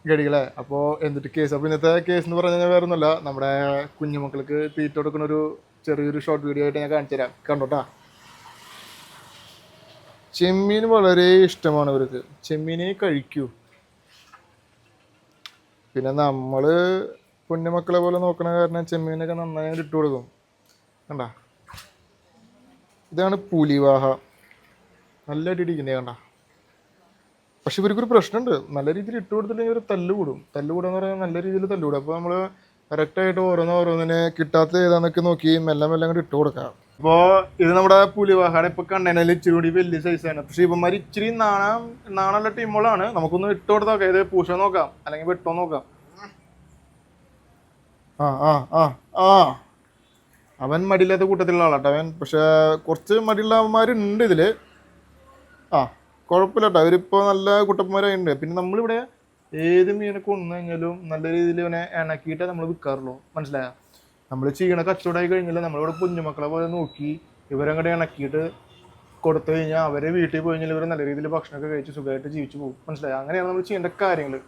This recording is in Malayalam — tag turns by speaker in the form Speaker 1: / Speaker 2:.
Speaker 1: ഗടികളെ അപ്പോൾ എന്നിട്ട് കേസ് അപ്പോൾ ഇന്നത്തെ കേസ് എന്ന് പറഞ്ഞു കഴിഞ്ഞാൽ വേറെ ഒന്നുമല്ല, നമ്മുടെ കുഞ്ഞുമക്കൾക്ക് തീറ്റ കൊടുക്കുന്ന ഒരു ചെറിയൊരു ഷോർട്ട് വീഡിയോ ആയിട്ട് ഞാൻ കാണിച്ചു തരാം, കണ്ടോട്ടാ. ചെമ്മീൻ വളരെ ഇഷ്ടമാണ് ഇവർക്ക്, ചെമ്മീനെ കഴിക്കൂ. പിന്നെ നമ്മൾ കുഞ്ഞുമക്കളെ പോലെ നോക്കണ കാരണം ചെമ്മീനൊക്കെ നന്നായി ഇട്ട് കൊടുക്കും. കണ്ട, ഇതാണ് പുലിവാഹ, നല്ല അടിയിടിക്കുന്നേ കണ്ട. പക്ഷെ ഇവർക്കൊരു പ്രശ്നമുണ്ട്, നല്ല രീതിയിൽ ഇട്ട് കൊടുത്തില്ലെങ്കിൽ ഒരു തല്ലുകൂടും. തല്ലുകൂടാന്ന് പറഞ്ഞാൽ നല്ല രീതിയിൽ തല്ലുകൂടും. അപ്പോൾ നമ്മൾ കറക്റ്റായിട്ട് ഓരോന്നിനെ കിട്ടാത്ത ഏതാന്നൊക്കെ നോക്കി മെല്ലെ മെല്ലെ അങ്ങോട്ട് ഇട്ട് കൊടുക്കാം. അപ്പോൾ ഇത് നമ്മുടെ പുലിവാഹയുടെ ഇപ്പോൾ കണ്ണനയിൽ ഇച്ചിരി കൂടി വലിയ സൈസാണ്. പക്ഷെ ഇവന്മാർ ഇച്ചിരി നാണുള്ള ടീമുകളാണ്. നമുക്കൊന്ന് ഇട്ട് കൊടുത്ത് നോക്കാം, ഇത് പൂശ നോക്കാം അല്ലെങ്കിൽ വെട്ടോ നോക്കാം. ആ ആ ആ ആ അവൻ മടിയില്ലാത്ത കൂട്ടത്തിലുള്ള ആളാട്ടോ അവൻ. പക്ഷെ കുറച്ച് മടിയുള്ളവന്മാരുണ്ട് ഇതിൽ. ആ കുഴപ്പമില്ല കേട്ടോ, അവരിപ്പോൾ നല്ല കുട്ടപ്പന്മാരായിട്ടുണ്ട്. പിന്നെ നമ്മളിവിടെ ഏത് മീനെ കൊണ്ടു കഴിഞ്ഞാലും നല്ല രീതിയിൽ ഇവനെ ഇണക്കിയിട്ടേ നമ്മൾ വിൽക്കാറുള്ളൂ, മനസ്സിലായോ? നമ്മൾ ചെയ്യണ കച്ചവടമായി കഴിഞ്ഞാൽ നമ്മളിവിടെ കുഞ്ഞുമക്കളെ പോലെ നോക്കി ഇവരങ്ങോട്ട് ഇണക്കിയിട്ട് കൊടുത്തു കഴിഞ്ഞാൽ അവരെ വീട്ടിൽ പോയി കഴിഞ്ഞാൽ ഇവർ നല്ല രീതിയിൽ ഭക്ഷണമൊക്കെ കഴിച്ച് സുഖമായിട്ട് ജീവിച്ചു പോകും, മനസ്സിലായോ? അങ്ങനെയാണ് നമ്മൾ ചെയ്യേണ്ട കാര്യങ്ങൾ.